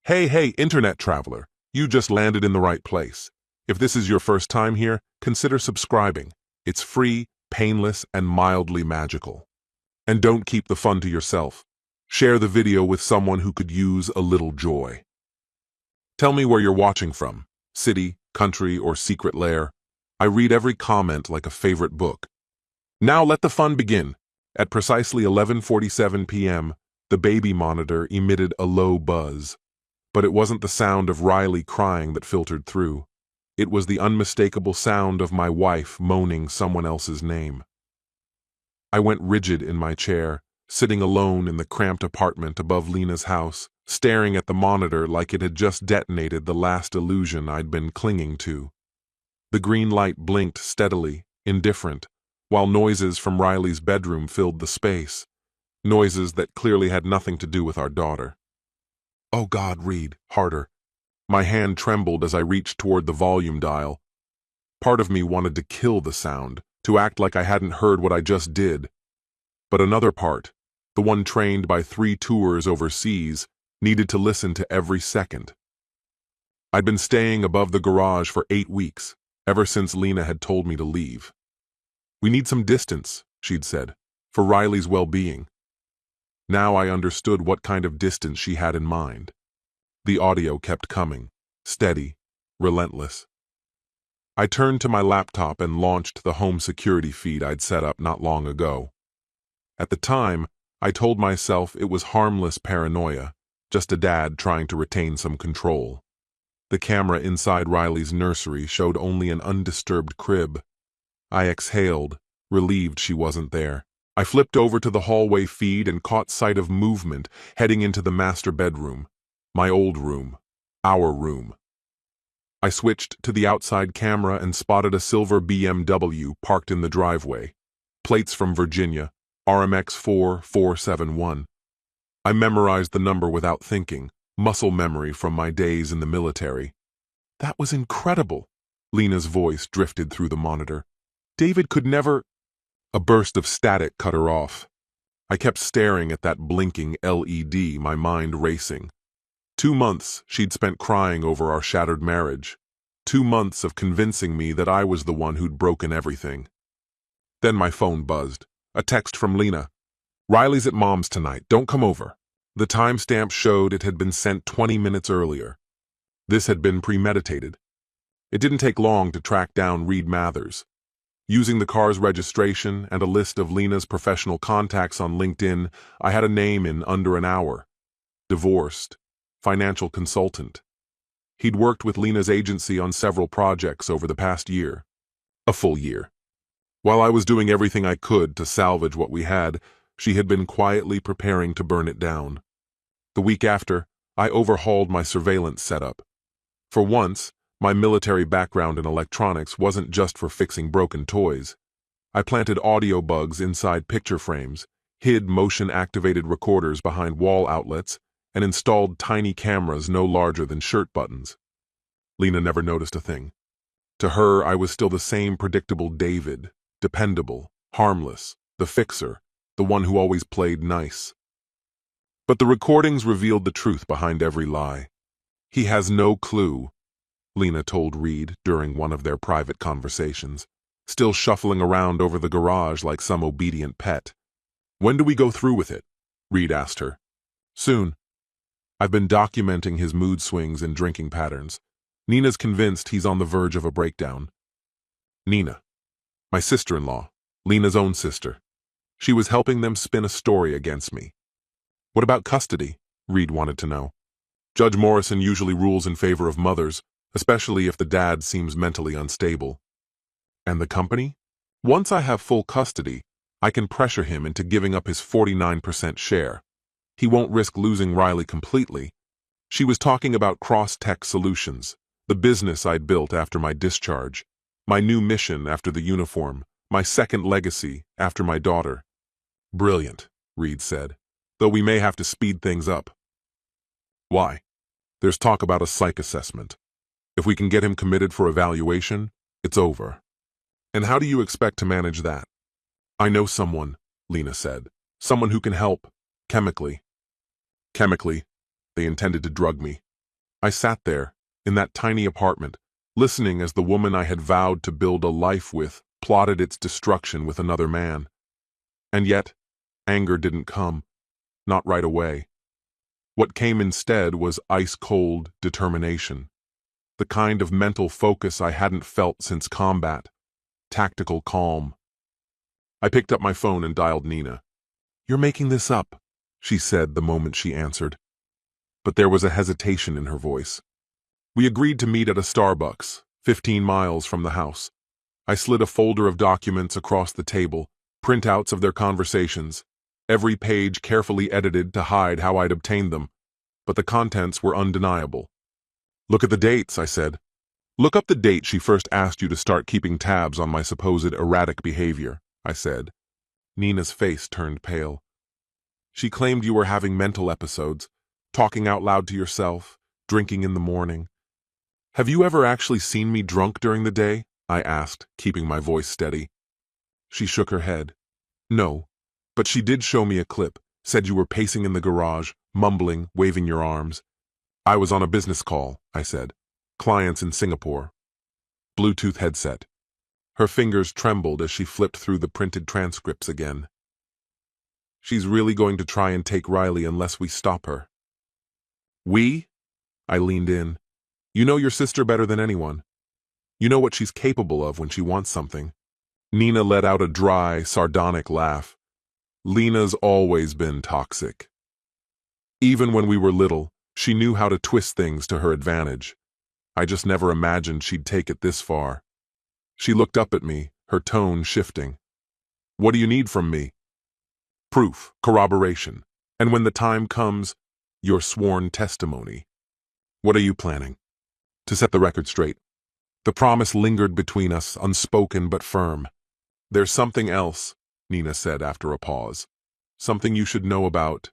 Hey, internet traveler, you just landed in the right place. If this is your first time here, consider subscribing. It's free, painless, and mildly magical. And don't keep the fun to yourself. Share the video with someone who could use a little joy. Tell me where you're watching from, city, country, or secret lair. I read every comment like a favorite book. Now let the fun begin. At precisely 11:47 p.m., the baby monitor emitted a low buzz. But it wasn't the sound of Riley crying that filtered through. It was the unmistakable sound of my wife moaning someone else's name. I went rigid in my chair, sitting alone in the cramped apartment above Lena's house, staring at the monitor like it had just detonated the last illusion I'd been clinging to. The green light blinked steadily, indifferent, while noises from Riley's bedroom filled the space, noises that clearly had nothing to do with our daughter. Oh God, Reed, harder. My hand trembled as I reached toward the volume dial. Part of me wanted to kill the sound, to act like I hadn't heard what I just did. But another part, the one trained by 3 tours overseas, needed to listen to every second. I'd been staying above the garage for 8 weeks, ever since Lena had told me to leave. We need some distance, she'd said, for Riley's well-being. Now I understood what kind of distance she had in mind. The audio kept coming, steady, relentless. I turned to my laptop and launched the home security feed I'd set up not long ago. At the time, I told myself it was harmless paranoia, just a dad trying to retain some control. The camera inside Riley's nursery showed only an undisturbed crib. I exhaled, relieved she wasn't there. I flipped over to the hallway feed and caught sight of movement heading into the master bedroom, my old room, our room. I switched to the outside camera and spotted a silver BMW parked in the driveway. Plates from Virginia, RMX 4471. I memorized the number without thinking, muscle memory from my days in the military. That was incredible, Lena's voice drifted through the monitor. David could never... A burst of static cut her off. I kept staring at that blinking LED, my mind racing. 2 months she'd spent crying over our shattered marriage. 2 months of convincing me that I was the one who'd broken everything. Then my phone buzzed. A text from Lena. Riley's at Mom's tonight. Don't come over. The timestamp showed it had been sent 20 minutes earlier. This had been premeditated. It didn't take long to track down Reed Mathers. Using the car's registration and a list of Lena's professional contacts on LinkedIn, I had a name in under an hour. Divorced. Financial consultant. He'd worked with Lena's agency on several projects over the past year. A full year. While I was doing everything I could to salvage what we had, she had been quietly preparing to burn it down. The week after, I overhauled my surveillance setup. For once, my military background in electronics wasn't just for fixing broken toys. I planted audio bugs inside picture frames, hid motion-activated recorders behind wall outlets, and installed tiny cameras no larger than shirt buttons. Lena never noticed a thing. To her, I was still the same predictable David, dependable, harmless, the fixer, the one who always played nice. But the recordings revealed the truth behind every lie. He has no clue, Lena told Reed during one of their private conversations, still shuffling around over the garage like some obedient pet. When do we go through with it? Reed asked her. Soon. I've been documenting his mood swings and drinking patterns. Nina's convinced he's on the verge of a breakdown. Nina. My sister-in-law, Lena's own sister. She was helping them spin a story against me. What about custody? Reed wanted to know. Judge Morrison usually rules in favor of mothers, especially if the dad seems mentally unstable. And the company? Once I have full custody, I can pressure him into giving up his 49% share. He won't risk losing Riley completely. She was talking about cross-tech solutions, the business I'd built after my discharge, my new mission after the uniform, my second legacy after my daughter. Brilliant, Reed said, though we may have to speed things up. Why? There's talk about a psych assessment. If we can get him committed for evaluation, it's over. And how do you expect to manage that? I know someone, Lena said. Someone who can help, chemically. Chemically, they intended to drug me. I sat there, in that tiny apartment, listening as the woman I had vowed to build a life with plotted its destruction with another man. And yet, anger didn't come, not right away. What came instead was ice-cold determination, the kind of mental focus I hadn't felt since combat, tactical calm. I picked up my phone and dialed Nina. "You're making this up," she said the moment she answered. But there was a hesitation in her voice. "We agreed to meet at a Starbucks, 15 miles from the house." I slid a folder of documents across the table, printouts of their conversations, every page carefully edited to hide how I'd obtained them, but the contents were undeniable. "Look at the dates," I said. "Look up the date she first asked you to start keeping tabs on my supposed erratic behavior," I said. Nina's face turned pale. "She claimed you were having mental episodes, talking out loud to yourself, drinking in the morning." "Have you ever actually seen me drunk during the day?" I asked, keeping my voice steady. She shook her head. "No, but she did show me a clip, said you were pacing in the garage, mumbling, waving your arms." "I was on a business call," I said. "Clients in Singapore." Bluetooth headset. Her fingers trembled as she flipped through the printed transcripts again. "She's really going to try and take Riley unless we stop her." "We?" I leaned in. "You know your sister better than anyone. You know what she's capable of when she wants something." Nina let out a dry, sardonic laugh. "Lena's always been toxic. Even when we were little, she knew how to twist things to her advantage. I just never imagined she'd take it this far." She looked up at me, her tone shifting. "What do you need from me?" "Proof, corroboration, and when the time comes, your sworn testimony." "What are you planning?" "To set the record straight. The promise lingered between us, unspoken but firm." "There's something else," Nina said after a pause. "Something you should know about.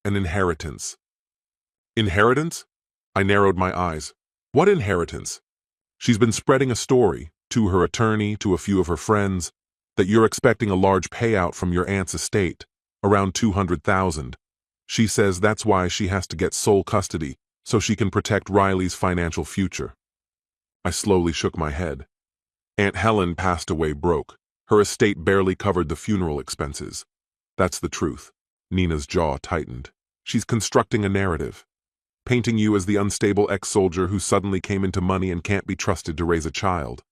An inheritance." "Inheritance?" I narrowed my eyes. "What inheritance?" "She's been spreading a story, to her attorney, to a few of her friends, that you're expecting a large payout from your aunt's estate, around 200,000. She says that's why she has to get sole custody, so she can protect Riley's financial future." I slowly shook my head. "Aunt Helen passed away broke. Her estate barely covered the funeral expenses." "That's the truth." Nina's jaw tightened. "She's constructing a narrative, painting you as the unstable ex-soldier who suddenly came into money and can't be trusted to raise a child.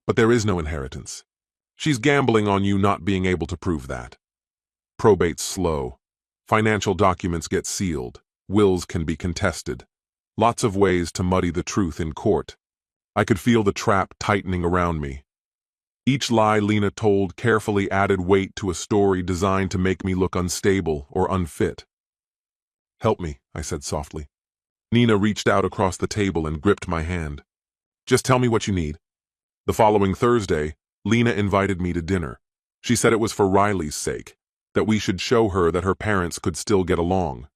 But there is no inheritance. She's gambling on you not being able to prove that. Probate's slow. Financial documents get sealed. Wills can be contested. Lots of ways to muddy the truth in court." I could feel the trap tightening around me. Each lie Lena told carefully added weight to a story designed to make me look unstable or unfit. "Help me," I said softly. Nina reached out across the table and gripped my hand. "Just tell me what you need." The following Thursday, Lena invited me to dinner. She said it was for Riley's sake, that we should show her that her parents could still get along.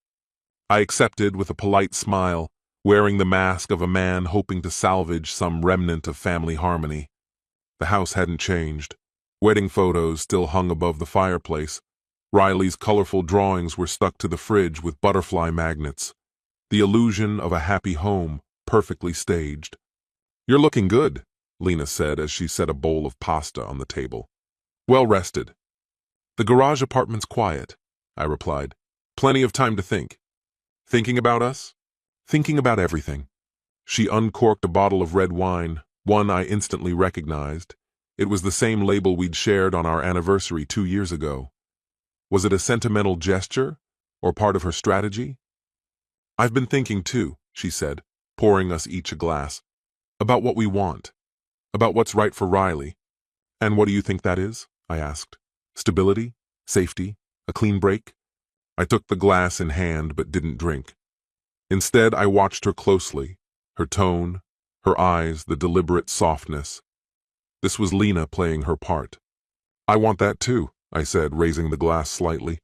I accepted with a polite smile, wearing the mask of a man hoping to salvage some remnant of family harmony. The house hadn't changed. Wedding photos still hung above the fireplace. Riley's colorful drawings were stuck to the fridge with butterfly magnets. The illusion of a happy home, perfectly staged. "You're looking good," Lena said as she set a bowl of pasta on the table. "Well rested." "The garage apartment's quiet," I replied. "Plenty of time to think." "Thinking about us?" "Thinking about everything." She uncorked a bottle of red wine, one I instantly recognized. It was the same label we'd shared on our anniversary 2 years ago. Was it a sentimental gesture, or part of her strategy? "I've been thinking too," she said, pouring us each a glass. "About what we want. About what's right for Riley." "And what do you think that is?" I asked. "Stability? Safety? A clean break?" I took the glass in hand but didn't drink. Instead, I watched her closely, her tone, her eyes, the deliberate softness. This was Lena playing her part. "I want that too," I said, raising the glass slightly.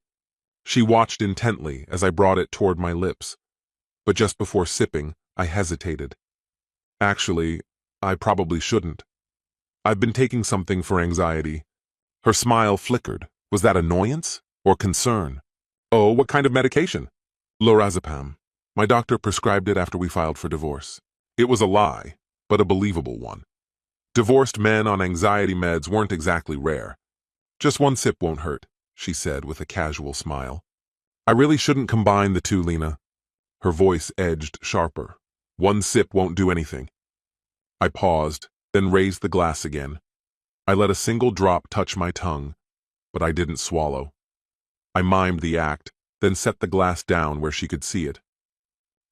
She watched intently as I brought it toward my lips, but just before sipping, I hesitated. "Actually, I probably shouldn't. I've been taking something for anxiety." Her smile flickered. Was that annoyance or concern? "Oh, what kind of medication?" "Lorazepam." My doctor prescribed it after we filed for divorce. It was a lie, but a believable one. Divorced men on anxiety meds weren't exactly rare. Just one sip won't hurt, she said with a casual smile. I really shouldn't combine the two, Lena. Her voice edged sharper. One sip won't do anything. I paused, then raised the glass again. I let a single drop touch my tongue, but I didn't swallow. I mimed the act, then set the glass down where she could see it.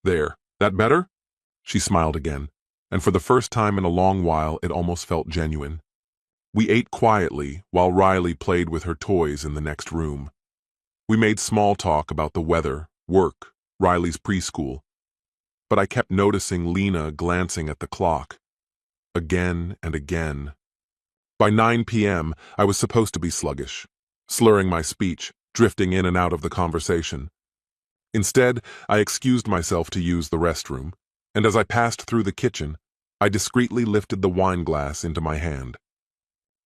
There, that better? She smiled again, and for the first time in a long while it almost felt genuine. We ate quietly while Riley played with her toys in the next room. We made small talk about the weather, work, Riley's preschool. But I kept noticing Lena glancing at the clock. Again and again. By 9 p.m., I was supposed to be sluggish, slurring my speech, drifting in and out of the conversation. Instead, I excused myself to use the restroom, and as I passed through the kitchen, I discreetly lifted the wine glass into my hand.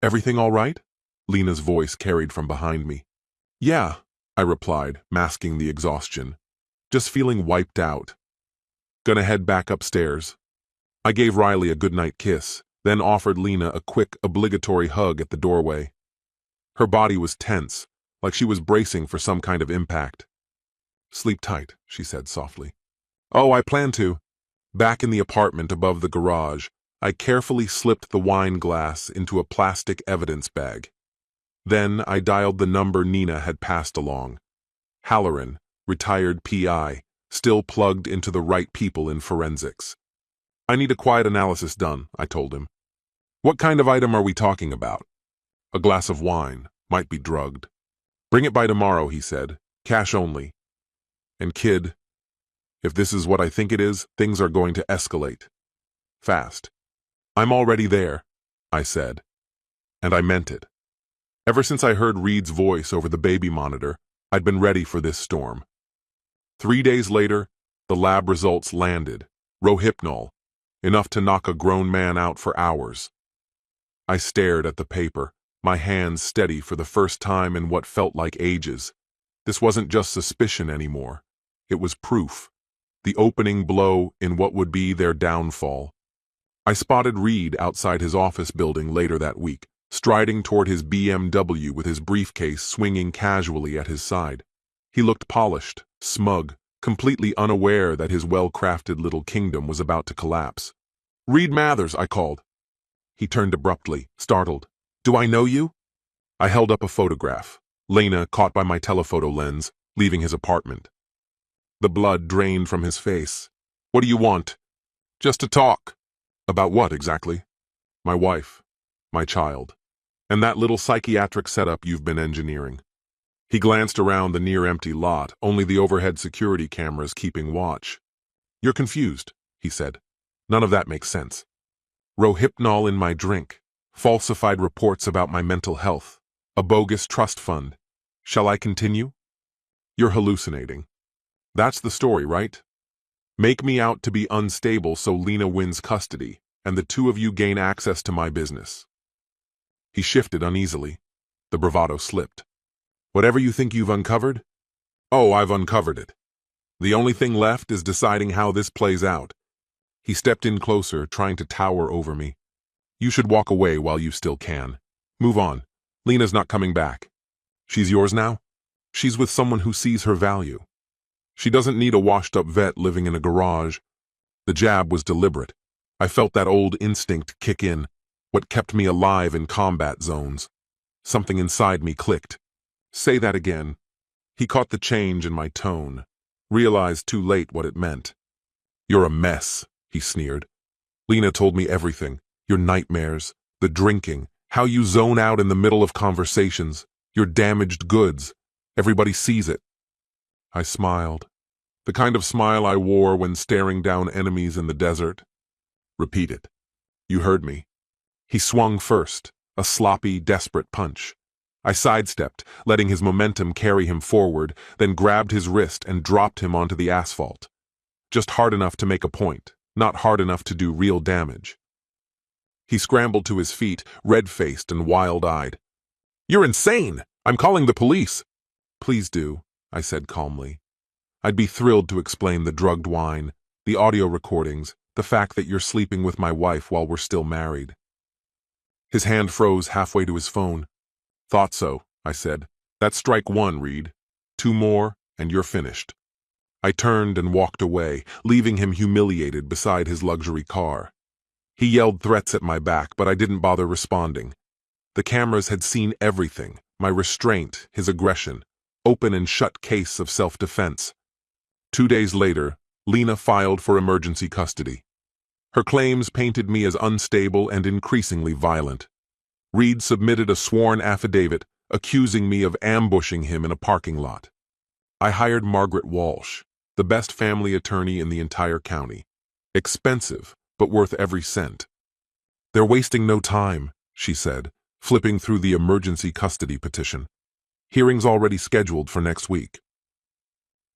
Everything all right? Lena's voice carried from behind me. Yeah, I replied, masking the exhaustion. Just feeling wiped out. Gonna head back upstairs. I gave Riley a goodnight kiss, then offered Lena a quick, obligatory hug at the doorway. Her body was tense, like she was bracing for some kind of impact. Sleep tight, she said softly. Oh, I plan to. Back in the apartment above the garage, I carefully slipped the wine glass into a plastic evidence bag. Then I dialed the number Nina had passed along. Halloran, retired PI, still plugged into the right people in forensics. I need a quiet analysis done, I told him. What kind of item are we talking about? A glass of wine, might be drugged. Bring it by tomorrow, he said. Cash only. And kid, if this is what I think it is, things are going to escalate. Fast. I'm already there, I said. And I meant it. Ever since I heard Reed's voice over the baby monitor, I'd been ready for this storm. 3 days later, the lab results landed. Rohypnol, enough to knock a grown man out for hours. I stared at the paper, my hands steady for the first time in what felt like ages. This wasn't just suspicion anymore. It was proof. The opening blow in what would be their downfall. I spotted Reed outside his office building later that week, striding toward his BMW with his briefcase swinging casually at his side. He looked polished, smug, completely unaware that his well-crafted little kingdom was about to collapse. Reed Mathers, I called. He turned abruptly, startled. Do I know you? I held up a photograph. Lena caught by my telephoto lens, leaving his apartment. The blood drained from his face. What do you want? Just to talk. About what, exactly? My wife. My child. And that little psychiatric setup you've been engineering. He glanced around the near-empty lot, only the overhead security cameras keeping watch. You're confused, he said. None of that makes sense. Rohypnol in my drink. Falsified reports about my mental health. A bogus trust fund. Shall I continue? You're hallucinating. That's the story, right? Make me out to be unstable so Lena wins custody, and the two of you gain access to my business. He shifted uneasily. The bravado slipped. Whatever you think you've uncovered? Oh, I've uncovered it. The only thing left is deciding how this plays out. He stepped in closer, trying to tower over me. You should walk away while you still can. Move on. Lena's not coming back. She's yours now? She's with someone who sees her value. She doesn't need a washed-up vet living in a garage. The jab was deliberate. I felt that old instinct kick in, what kept me alive in combat zones. Something inside me clicked. Say that again. He caught the change in my tone, realized too late what it meant. You're a mess, he sneered. Lena told me everything. Your nightmares, the drinking, how you zone out in the middle of conversations, your damaged goods. Everybody sees it. I smiled. The kind of smile I wore when staring down enemies in the desert. Repeat it. You heard me. He swung first, a sloppy, desperate punch. I sidestepped, letting his momentum carry him forward, then grabbed his wrist and dropped him onto the asphalt. Just hard enough to make a point, not hard enough to do real damage. He scrambled to his feet, red-faced and wild-eyed. You're insane! I'm calling the police! Please do, I said calmly. I'd be thrilled to explain the drugged wine, the audio recordings, the fact that you're sleeping with my wife while we're still married." His hand froze halfway to his phone. "Thought so," I said. "That's strike one, Reed. 2 more, and you're finished." I turned and walked away, leaving him humiliated beside his luxury car. He yelled threats at my back, but I didn't bother responding. The cameras had seen everything, my restraint, his aggression, open and shut case of self-defense. 2 days later, Lena filed for emergency custody. Her claims painted me as unstable and increasingly violent. Reed submitted a sworn affidavit accusing me of ambushing him in a parking lot. I hired Margaret Walsh, the best family attorney in the entire county. Expensive, but worth every cent. "They're wasting no time," she said, flipping through the emergency custody petition. "Hearing's already scheduled for next week."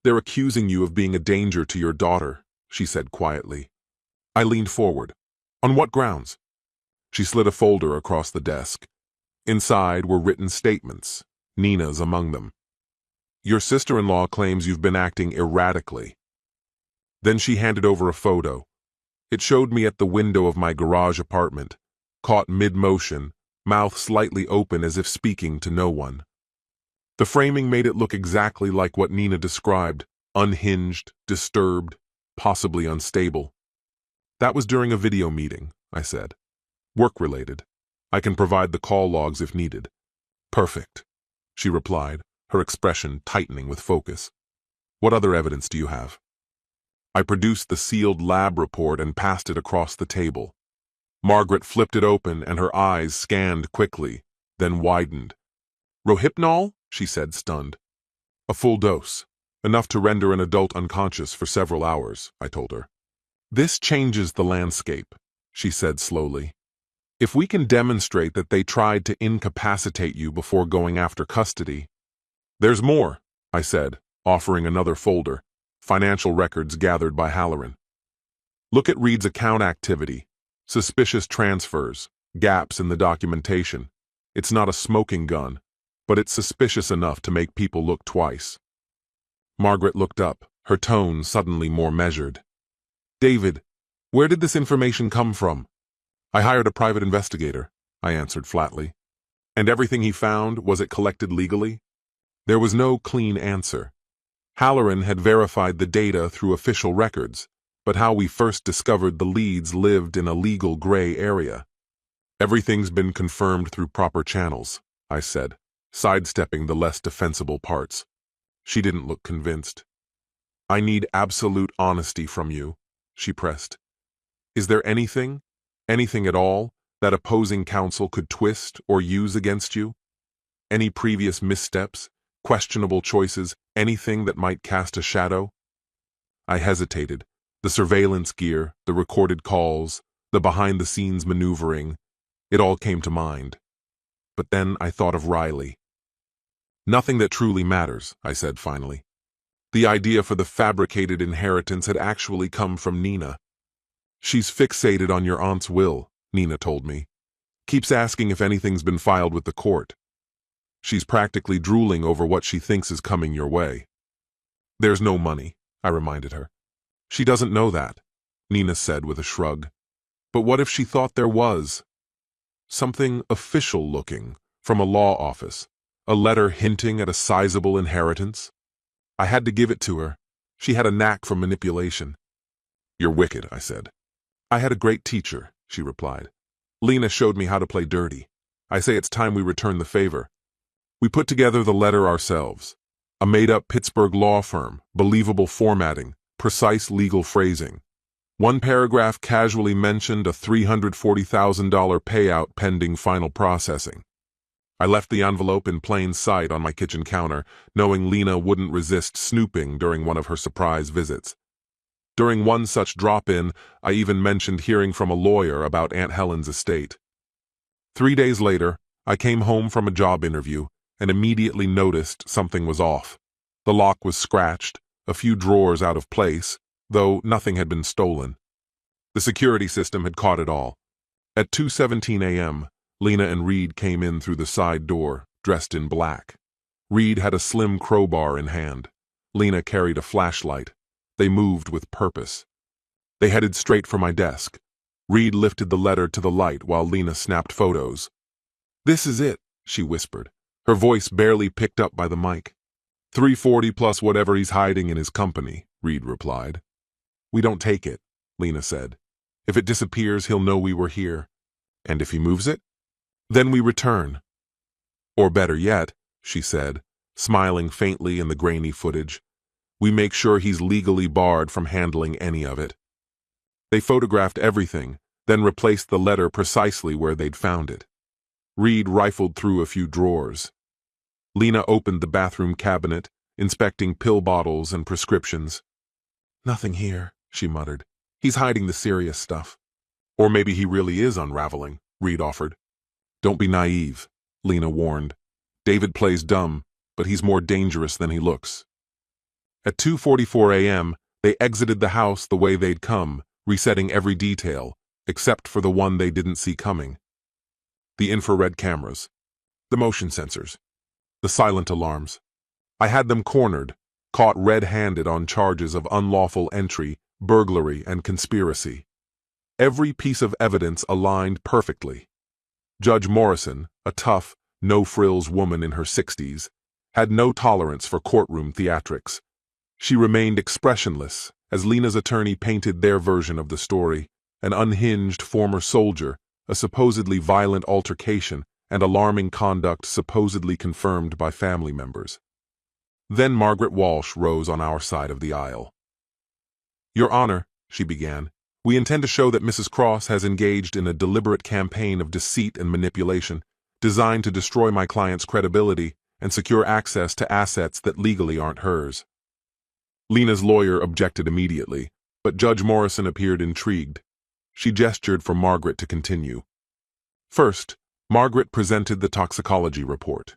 "They're accusing you of being a danger to your daughter," she said quietly. I leaned forward. "On what grounds?" She slid a folder across the desk. Inside were written statements, Nina's among them. "Your sister-in-law claims you've been acting erratically." Then she handed over a photo. It showed me at the window of my garage apartment, caught mid-motion, mouth slightly open as if speaking to no one. The framing made it look exactly like what Nina described, unhinged, disturbed, possibly unstable. "That was during a video meeting," I said. "Work-related. I can provide the call logs if needed." "Perfect," she replied, her expression tightening with focus. "What other evidence do you have?" I produced the sealed lab report and passed it across the table. Margaret flipped it open and her eyes scanned quickly, then widened. "Rohypnol?" she said, stunned. "A full dose, enough to render an adult unconscious for several hours," I told her. "This changes the landscape," she said slowly. "If we can demonstrate that they tried to incapacitate you before going after custody—" "There's more," I said, offering another folder, financial records gathered by Halloran. "Look at Reed's account activity, suspicious transfers, gaps in the documentation. It's not a smoking gun, but it's suspicious enough to make people look twice." Margaret looked up, her tone suddenly more measured. "David, where did this information come from?" "I hired a private investigator," I answered flatly. "And everything he found, was it collected legally?" There was no clean answer. Halloran had verified the data through official records, but how we first discovered the leads lived in a legal gray area. "Everything's been confirmed through proper channels," I said, sidestepping the less defensible parts. She didn't look convinced. "I need absolute honesty from you," she pressed. "Is there anything at all, that opposing counsel could twist or use against you? Any previous missteps, questionable choices, anything that might cast a shadow?" I hesitated. The surveillance gear, the recorded calls, the behind-the-scenes maneuvering, it all came to mind. But then I thought of Riley. "Nothing that truly matters," I said finally. "The idea for the fabricated inheritance had actually come from Nina. She's fixated on your aunt's will," Nina told me. "Keeps asking if anything's been filed with the court. She's practically drooling over what she thinks is coming your way." "There's no money," I reminded her. "She doesn't know that," Nina said with a shrug. "But what if she thought there was? Something official-looking, from a law office, a letter hinting at a sizable inheritance?" I had to give it to her. She had a knack for manipulation. "You're wicked," I said. "I had a great teacher," she replied. "Lena showed me how to play dirty. I say it's time we return the favor." We put together the letter ourselves. A made-up Pittsburgh law firm, believable formatting, precise legal phrasing. One paragraph casually mentioned a $340,000 payout pending final processing. I left the envelope in plain sight on my kitchen counter, knowing Lena wouldn't resist snooping during one of her surprise visits. During one such drop-in, I even mentioned hearing from a lawyer about Aunt Helen's estate. 3 days later, I came home from a job interview and immediately noticed something was off. The lock was scratched, a few drawers out of place, though nothing had been stolen. The security system had caught it all. At 2:17 a.m., Lena and Reed came in through the side door, dressed in black. Reed had a slim crowbar in hand. Lena carried a flashlight. They moved with purpose. They headed straight for my desk. Reed lifted the letter to the light while Lena snapped photos. "This is it," she whispered, her voice barely picked up by the mic. "340 plus whatever he's hiding in his company," Reed replied. "We don't take it," Lena said. "If it disappears, he'll know we were here. And if he moves it? Then we return." "Or better yet," she said, smiling faintly in the grainy footage, "we make sure he's legally barred from handling any of it." They photographed everything, then replaced the letter precisely where they'd found it. Reed rifled through a few drawers. Lena opened the bathroom cabinet, inspecting pill bottles and prescriptions. "Nothing here," she muttered. "He's hiding the serious stuff." "Or maybe he really is unraveling," Reed offered. "Don't be naive," Lena warned. "David plays dumb, but he's more dangerous than he looks." At 2:44 a.m., they exited the house the way they'd come, resetting every detail, except for the one they didn't see coming. The infrared cameras, the motion sensors, the silent alarms. I had them cornered, caught red-handed on charges of unlawful entry, burglary, and conspiracy. Every piece of evidence aligned perfectly. Judge Morrison, a tough, no-frills woman in her 60s, had no tolerance for courtroom theatrics. She remained expressionless as Lena's attorney painted their version of the story: an unhinged former soldier, a supposedly violent altercation, and alarming conduct supposedly confirmed by family members. Then Margaret Walsh rose on our side of the aisle. "Your Honor," she began, "we intend to show that Mrs. Cross has engaged in a deliberate campaign of deceit and manipulation, designed to destroy my client's credibility and secure access to assets that legally aren't hers." Lena's lawyer objected immediately, but Judge Morrison appeared intrigued. She gestured for Margaret to continue. First, Margaret presented the toxicology report.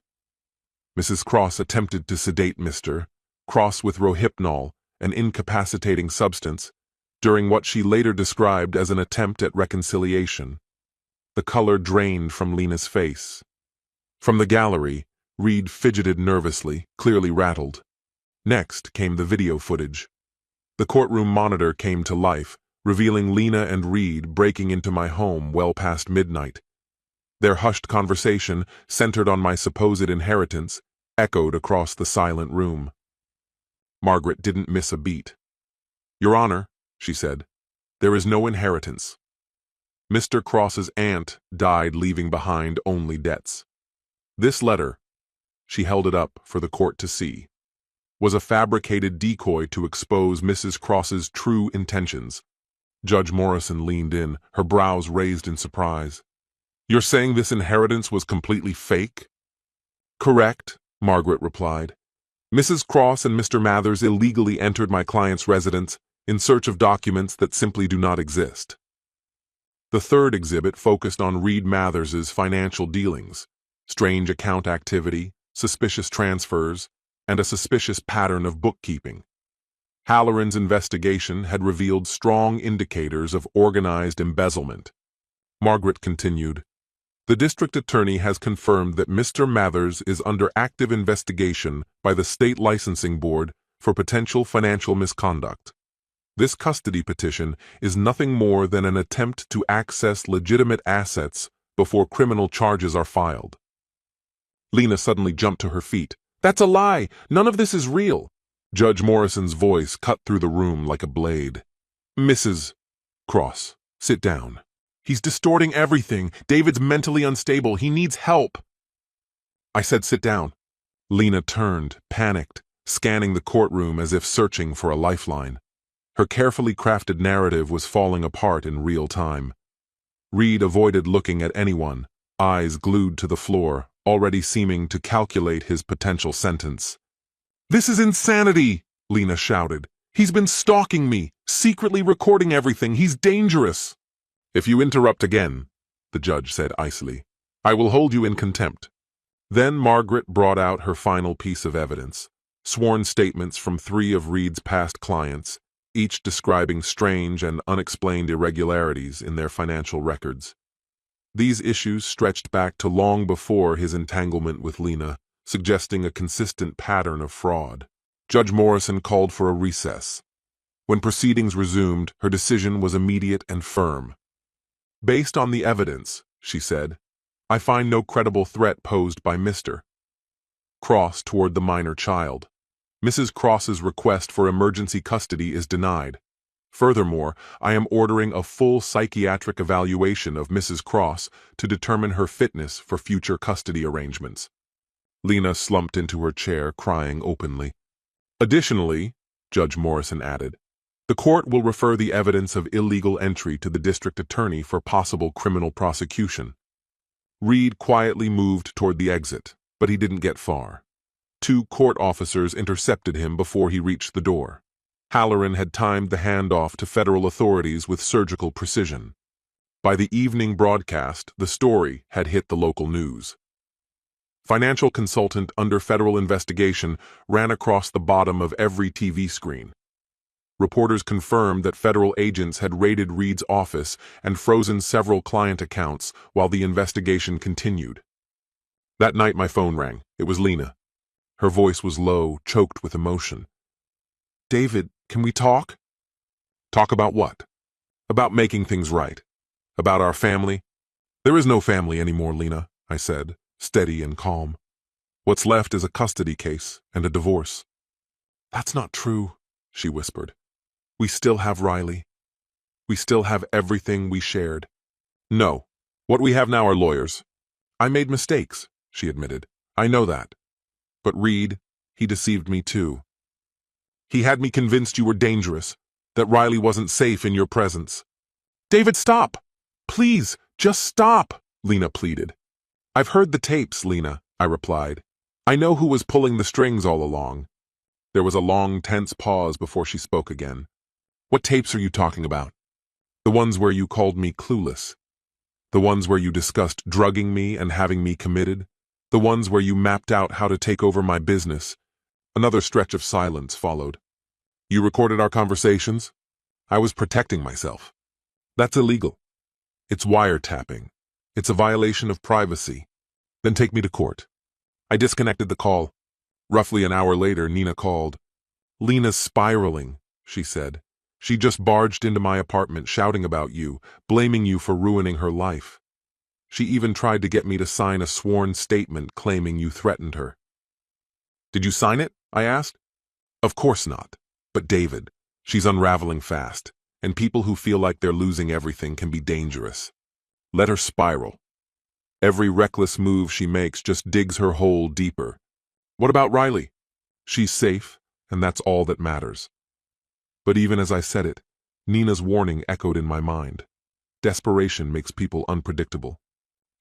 Mrs. Cross attempted to sedate Mr. Cross with Rohypnol, an incapacitating substance, during what she later described as an attempt at reconciliation. The color drained from Lena's face. From the gallery, Reed fidgeted nervously, clearly rattled. Next came the video footage. The courtroom monitor came to life, revealing Lena and Reed breaking into my home well past midnight. Their hushed conversation, centered on my supposed inheritance, echoed across the silent room. Margaret didn't miss a beat. "Your Honor," she said, "there is no inheritance. Mr. Cross's aunt died leaving behind only debts. This letter," she held it up for the court to see, "was a fabricated decoy to expose Mrs. Cross's true intentions." Judge Morrison leaned in, her brows raised in surprise. "You're saying this inheritance was completely fake?" "Correct," Margaret replied. "Mrs. Cross and Mr. Mathers illegally entered my client's residence in search of documents that simply do not exist." The third exhibit focused on Reed Mathers's financial dealings: strange account activity, suspicious transfers, and a suspicious pattern of bookkeeping. Halloran's investigation had revealed strong indicators of organized embezzlement. Margaret continued, "The district attorney has confirmed that Mr. Mathers is under active investigation by the state licensing board for potential financial misconduct. This custody petition is nothing more than an attempt to access legitimate assets before criminal charges are filed." Lena suddenly jumped to her feet. "That's a lie! None of this is real!" Judge Morrison's voice cut through the room like a blade. "Mrs. Cross, sit down. He's distorting everything. David's mentally unstable. He needs help." "I said sit down." Lena turned, panicked, scanning the courtroom as if searching for a lifeline. Her carefully crafted narrative was falling apart in real time. Reed avoided looking at anyone, eyes glued to the floor, already seeming to calculate his potential sentence. "This is insanity!" Lena shouted. "He's been stalking me, secretly recording everything. He's dangerous." "If you interrupt again," the judge said icily, "I will hold you in contempt." Then Margaret brought out her final piece of evidence: sworn statements from 3 of Reed's past clients, each describing strange and unexplained irregularities in their financial records. These issues stretched back to long before his entanglement with Lena, suggesting a consistent pattern of fraud. Judge Morrison called for a recess. When proceedings resumed, her decision was immediate and firm. Based on the evidence, she said, I find no credible threat posed by Mr. Cross toward the minor child. Mrs. Cross's request for emergency custody is denied. Furthermore, I am ordering a full psychiatric evaluation of Mrs. Cross to determine her fitness for future custody arrangements. Lena slumped into her chair, crying openly. Additionally, Judge Morrison added, the court will refer the evidence of illegal entry to the district attorney for possible criminal prosecution. Reed quietly moved toward the exit, but he didn't get far. 2 court officers intercepted him before he reached the door. Halloran had timed the handoff to federal authorities with surgical precision. By the evening broadcast, the story had hit the local news. Financial consultant under federal investigation ran across the bottom of every TV screen. Reporters confirmed that federal agents had raided Reed's office and frozen several client accounts while the investigation continued. That night my phone rang. It was Lena. Her voice was low, choked with emotion. David, can we talk? Talk about what? About making things right. About our family. There is no family anymore, Lena, I said, steady and calm. What's left is a custody case and a divorce. That's not true, she whispered. We still have Riley. We still have everything we shared. No, what we have now are lawyers. I made mistakes, she admitted. I know that. But Reed, he deceived me too. He had me convinced you were dangerous, that Riley wasn't safe in your presence. David, stop! Please, just stop, Lena pleaded. I've heard the tapes, Lena, I replied. I know who was pulling the strings all along. There was a long, tense pause before she spoke again. What tapes are you talking about? The ones where you called me clueless. The ones where you discussed drugging me and having me committed. The ones where you mapped out how to take over my business. Another stretch of silence followed. You recorded our conversations? I was protecting myself. That's illegal. It's wiretapping. It's a violation of privacy. Then take me to court. I disconnected the call. Roughly an hour later, Nina called. Lena's spiraling, she said. She just barged into my apartment shouting about you, blaming you for ruining her life. She even tried to get me to sign a sworn statement claiming you threatened her. Did you sign it? I asked. Of course not. But David, she's unraveling fast, and people who feel like they're losing everything can be dangerous. Let her spiral. Every reckless move she makes just digs her hole deeper. What about Riley? She's safe, and that's all that matters. But even as I said it, Nina's warning echoed in my mind. Desperation makes people unpredictable.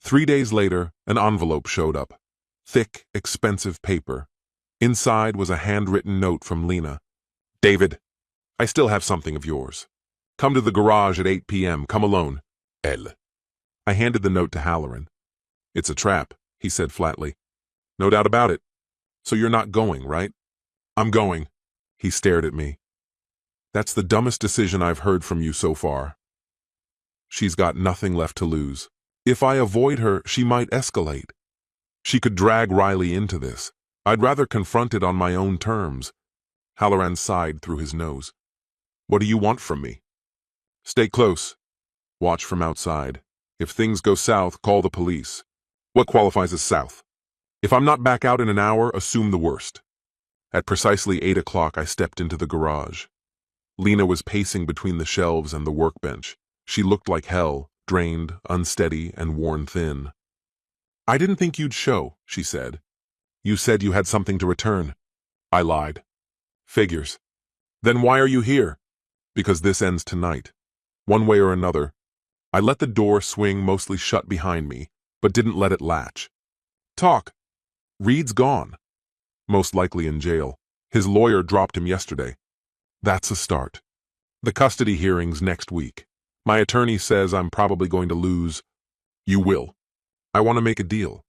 3 days later, an envelope showed up. Thick, expensive paper. Inside was a handwritten note from Lena. David, I still have something of yours. Come to the garage at 8 p.m. Come alone. Elle. I handed the note to Halloran. It's a trap, he said flatly. No doubt about it. So you're not going, right? I'm going. He stared at me. That's the dumbest decision I've heard from you so far. She's got nothing left to lose. If I avoid her, she might escalate. She could drag Riley into this. I'd rather confront it on my own terms. Halloran sighed through his nose. What do you want from me? Stay close. Watch from outside. If things go south, call the police. What qualifies as south? If I'm not back out in an hour, assume the worst. At precisely 8 o'clock, I stepped into the garage. Lena was pacing between the shelves and the workbench. She looked like hell, drained, unsteady, and worn thin. I didn't think you'd show, she said. You said you had something to return. I lied. Figures. Then why are you here? Because this ends tonight. One way or another. I let the door swing mostly shut behind me, but didn't let it latch. Talk. Reed's gone. Most likely in jail. His lawyer dropped him yesterday. That's a start. The custody hearing's next week. My attorney says I'm probably going to lose. You will. I want to make a deal.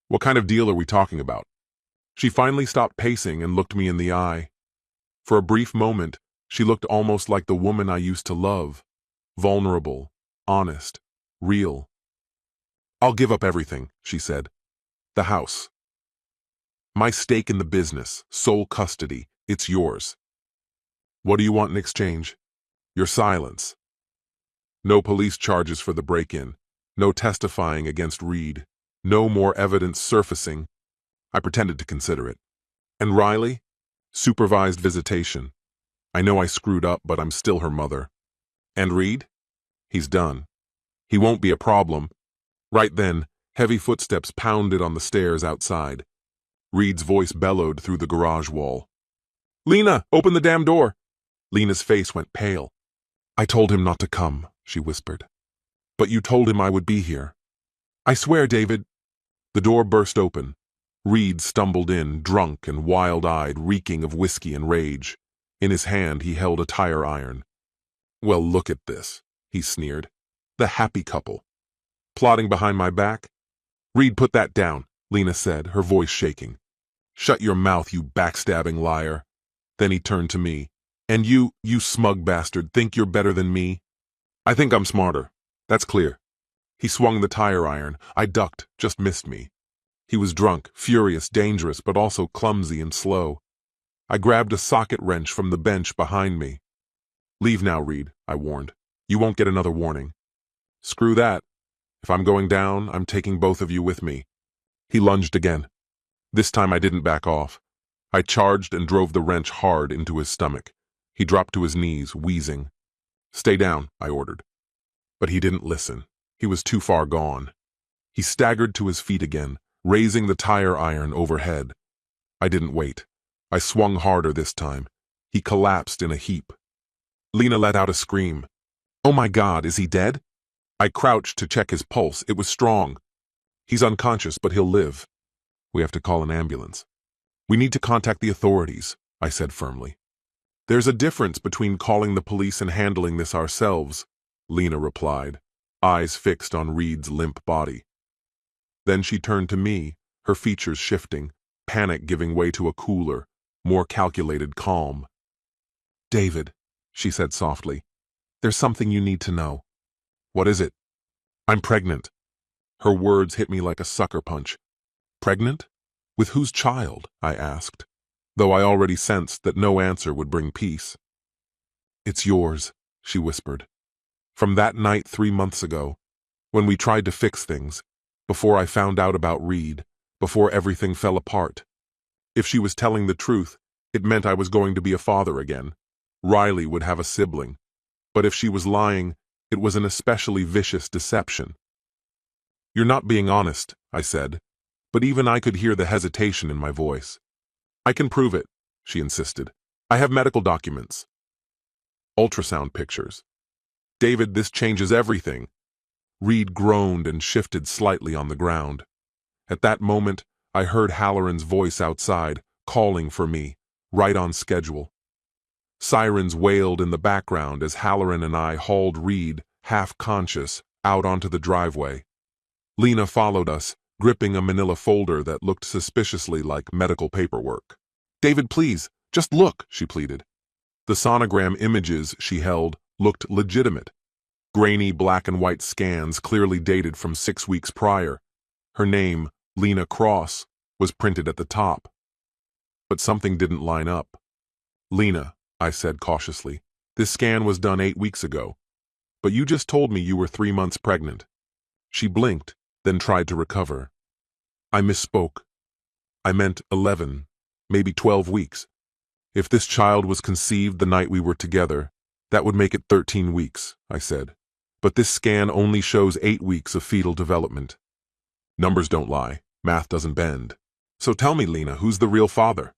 What kind of deal are we talking about? She finally stopped pacing and looked me in the eye. For a brief moment, she looked almost like the woman I used to love. Vulnerable, honest, real. I'll give up everything, she said. The house. My stake in the business, sole custody, It's yours. What do you want in exchange? Your silence. No police charges for the break-in. No testifying against Reed. No more evidence surfacing. I pretended to consider it. And Riley? Supervised visitation. I know I screwed up, but I'm still her mother. And Reed? He's done. He won't be a problem. Right then, heavy footsteps pounded on the stairs outside. Reed's voice bellowed through the garage wall. "Lena, open the damn door!" Lena's face went pale. "I told him not to come," she whispered. "But you told him I would be here." "I swear, David." The door burst open. Reed stumbled in, drunk and wild-eyed, reeking of whiskey and rage. In his hand he held a tire iron. "Well, look at this," he sneered. "The happy couple. Plotting behind my back?" "Reed, put that down," Lena said, her voice shaking. "Shut your mouth, you backstabbing liar." Then he turned to me. "And you smug bastard, think you're better than me?" "I think I'm smarter. That's clear." He swung the tire iron. I ducked, just missed me. He was drunk, furious, dangerous, but also clumsy and slow. I grabbed a socket wrench from the bench behind me. "Leave now, Reed," I warned. "You won't get another warning." "Screw that. If I'm going down, I'm taking both of you with me." He lunged again. This time I didn't back off. I charged and drove the wrench hard into his stomach. He dropped to his knees, wheezing. "Stay down," I ordered. But he didn't listen. He was too far gone. He staggered to his feet again, raising the tire iron overhead. I didn't wait. I swung harder this time. He collapsed in a heap. Lena let out a scream. "Oh my God, is he dead?" I crouched to check his pulse. It was strong. "He's unconscious, but he'll live." "We have to call an ambulance." "We need to contact the authorities," I said firmly. "There's a difference between calling the police and handling this ourselves," Lena replied, eyes fixed on Reed's limp body. Then she turned to me, her features shifting, panic giving way to a cooler, more calculated calm. "David," she said softly, "there's something you need to know." "What is it?" "I'm pregnant." Her words hit me like a sucker punch. "Pregnant? With whose child?" I asked, though I already sensed that no answer would bring peace. "It's yours," she whispered. "From that night 3 months ago, when we tried to fix things, before I found out about Reed, before everything fell apart. If she was telling the truth, it meant I was going to be a father again. Riley would have a sibling. But if she was lying, it was an especially vicious deception." "You're not being honest," I said, but even I could hear the hesitation in my voice. "I can prove it," she insisted. "I have medical documents. Ultrasound pictures." "David, this changes everything." Reed groaned and shifted slightly on the ground. At that moment, I heard Halloran's voice outside, calling for me, right on schedule. Sirens wailed in the background as Halloran and I hauled Reed, half-conscious, out onto the driveway. Lena followed us, gripping a manila folder that looked suspiciously like medical paperwork. "David, please, just look," she pleaded. The sonogram images she held looked legitimate. Grainy black and white scans clearly dated from 6 weeks prior. Her name, Lena Cross, was printed at the top. But something didn't line up. "Lena," I said cautiously, "this scan was done 8 weeks ago. But you just told me you were 3 months pregnant." She blinked, then tried to recover. "I misspoke. I meant 11, maybe 12 weeks. If this child was conceived the night we were together, that would make it 13 weeks, I said. But this scan only shows 8 weeks of fetal development. Numbers don't lie. Math doesn't bend. So tell me, Lena, who's the real father?"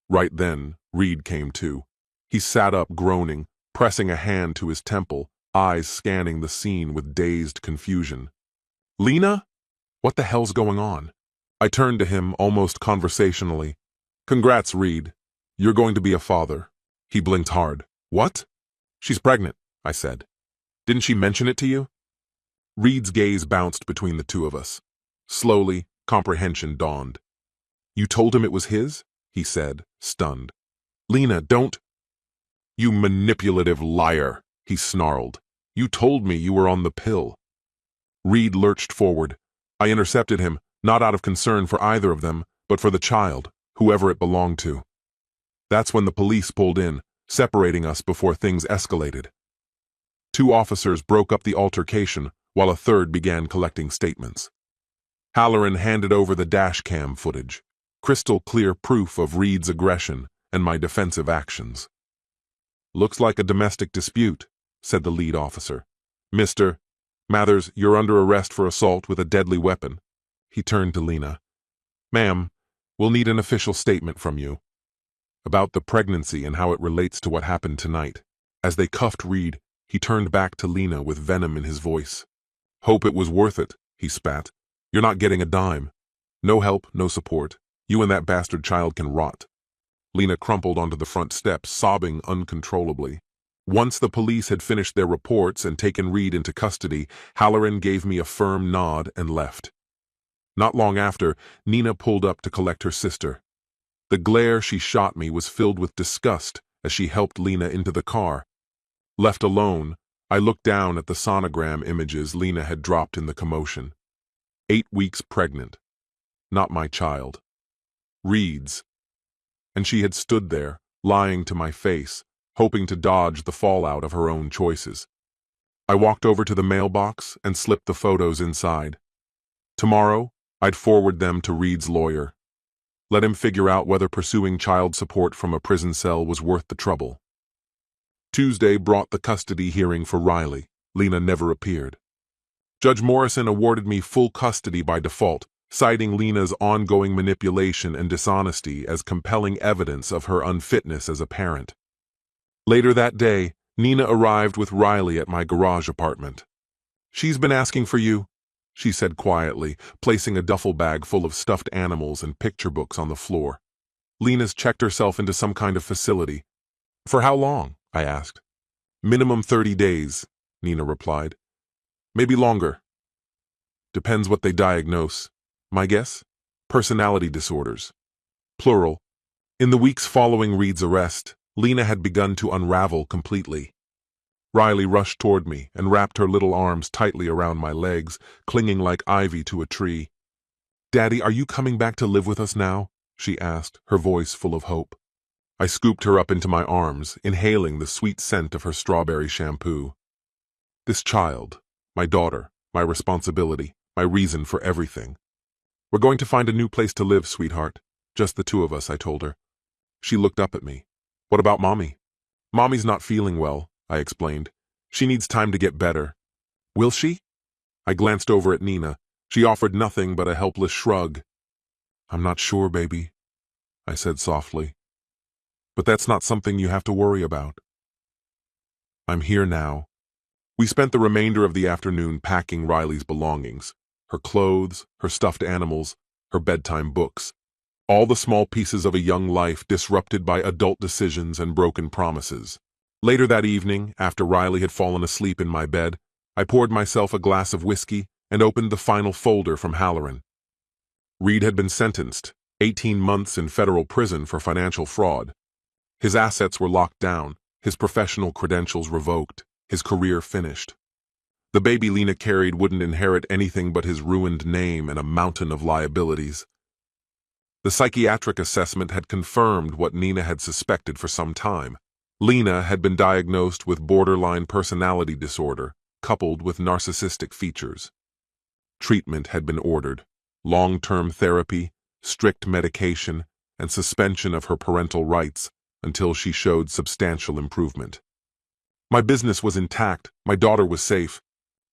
Right then, Reed came to. He sat up, groaning, pressing a hand to his temple, eyes scanning the scene with dazed confusion. "Lena? What the hell's going on?" I turned to him almost conversationally. "Congrats, Reed. You're going to be a father." He blinked hard. "What?" "She's pregnant," I said. "Didn't she mention it to you?" Reed's gaze bounced between the two of us. Slowly, comprehension dawned. "You told him it was his?" he said, stunned. "Lena, don't—" "You manipulative liar," he snarled. "You told me you were on the pill." Reed lurched forward. I intercepted him, not out of concern for either of them, but for the child, whoever it belonged to. That's when the police pulled in, separating us before things escalated. Two officers broke up the altercation, while a third began collecting statements. Halloran handed over the dash cam footage, crystal clear proof of Reed's aggression and my defensive actions. "Looks like a domestic dispute," said the lead officer. "Mr. Mathers, you're under arrest for assault with a deadly weapon." He turned to Lena. "Ma'am, we'll need an official statement from you about the pregnancy and how it relates to what happened tonight." As they cuffed Reed, he turned back to Lena with venom in his voice. "Hope it was worth it," he spat. "You're not getting a dime. No help, no support. You and that bastard child can rot." Lena crumpled onto the front steps, sobbing uncontrollably. Once the police had finished their reports and taken Reed into custody, Halloran gave me a firm nod and left. Not long after, Nina pulled up to collect her sister. The glare she shot me was filled with disgust as she helped Lena into the car. Left alone, I looked down at the sonogram images Lena had dropped in the commotion. 8 weeks pregnant. Not my child. Reed's. And she had stood there, lying to my face, hoping to dodge the fallout of her own choices. I walked over to the mailbox and slipped the photos inside. Tomorrow, I'd forward them to Reed's lawyer. Let him figure out whether pursuing child support from a prison cell was worth the trouble. Tuesday brought the custody hearing for Riley. Lena never appeared. Judge Morrison awarded me full custody by default, citing Lena's ongoing manipulation and dishonesty as compelling evidence of her unfitness as a parent. Later that day, Nina arrived with Riley at my garage apartment. "She's been asking for you," she said quietly, placing a duffel bag full of stuffed animals and picture books on the floor. "Lena's checked herself into some kind of facility." "For how long?" I asked. "Minimum 30 days, Nina replied. "Maybe longer. Depends what they diagnose. My guess? Personality disorders. Plural." In the weeks following Reed's arrest, Lena had begun to unravel completely. Riley rushed toward me and wrapped her little arms tightly around my legs, clinging like ivy to a tree. "Daddy, are you coming back to live with us now?" she asked, her voice full of hope. I scooped her up into my arms, inhaling the sweet scent of her strawberry shampoo. This child, my daughter, my responsibility, my reason for everything. "We're going to find a new place to live, sweetheart. Just the two of us," I told her. She looked up at me. "What about Mommy?" "Mommy's not feeling well," I explained. "She needs time to get better." "Will she?" I glanced over at Nina. She offered nothing but a helpless shrug. "I'm not sure, baby," I said softly. "But that's not something you have to worry about." I'm here now. We spent the remainder of the afternoon packing Riley's belongings. Her clothes, her stuffed animals, her bedtime books. All the small pieces of a young life disrupted by adult decisions and broken promises. Later that evening, after Riley had fallen asleep in my bed, I poured myself a glass of whiskey and opened the final folder from Halloran. Reed had been sentenced, 18 months in federal prison for financial fraud. His assets were locked down, his professional credentials revoked, his career finished. The baby Lena carried wouldn't inherit anything but his ruined name and a mountain of liabilities. The psychiatric assessment had confirmed what Nina had suspected for some time. Lena had been diagnosed with borderline personality disorder, coupled with narcissistic features. Treatment had been ordered: long-term therapy, strict medication, and suspension of her parental rights until she showed substantial improvement. My business was intact, my daughter was safe.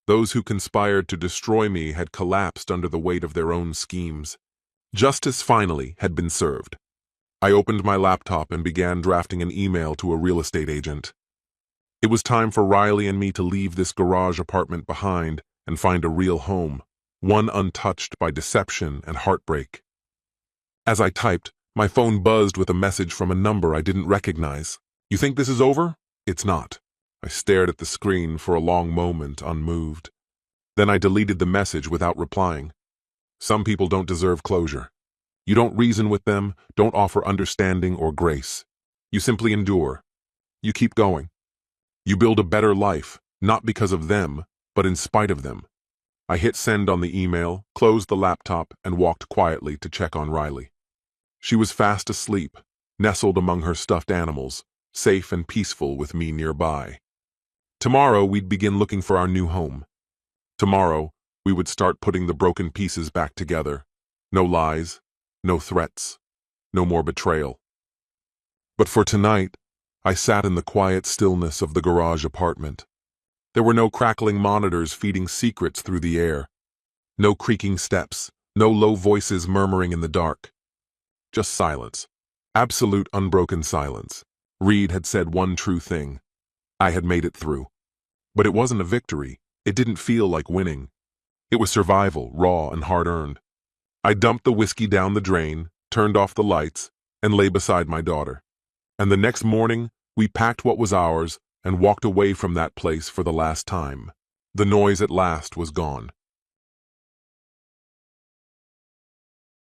Those who conspired to destroy me had collapsed under the weight of their own schemes. Justice finally had been served. I opened my laptop and began drafting an email to a real estate agent. It was time for Riley and me to leave this garage apartment behind and find a real home, one untouched by deception and heartbreak. As I typed, my phone buzzed with a message from a number I didn't recognize. "You think this is over?" "It's not." I stared at the screen for a long moment, unmoved. Then I deleted the message without replying. Some people don't deserve closure. You don't reason with them, don't offer understanding or grace. You simply endure. You keep going. You build a better life, not because of them, but in spite of them. I hit send on the email, closed the laptop, and walked quietly to check on Riley. She was fast asleep, nestled among her stuffed animals, safe and peaceful with me nearby. Tomorrow, we'd begin looking for our new home. Tomorrow, we would start putting the broken pieces back together. No lies, no threats, no more betrayal. But for tonight, I sat in the quiet stillness of the garage apartment. There were no crackling monitors feeding secrets through the air. No creaking steps, no low voices murmuring in the dark. Just silence. Absolute unbroken silence. Reed had said one true thing. I had made it through. But it wasn't a victory. It didn't feel like winning. It was survival, raw and hard-earned. I dumped the whiskey down the drain, turned off the lights, and lay beside my daughter. And the next morning, we packed what was ours and walked away from that place for the last time. The noise at last was gone.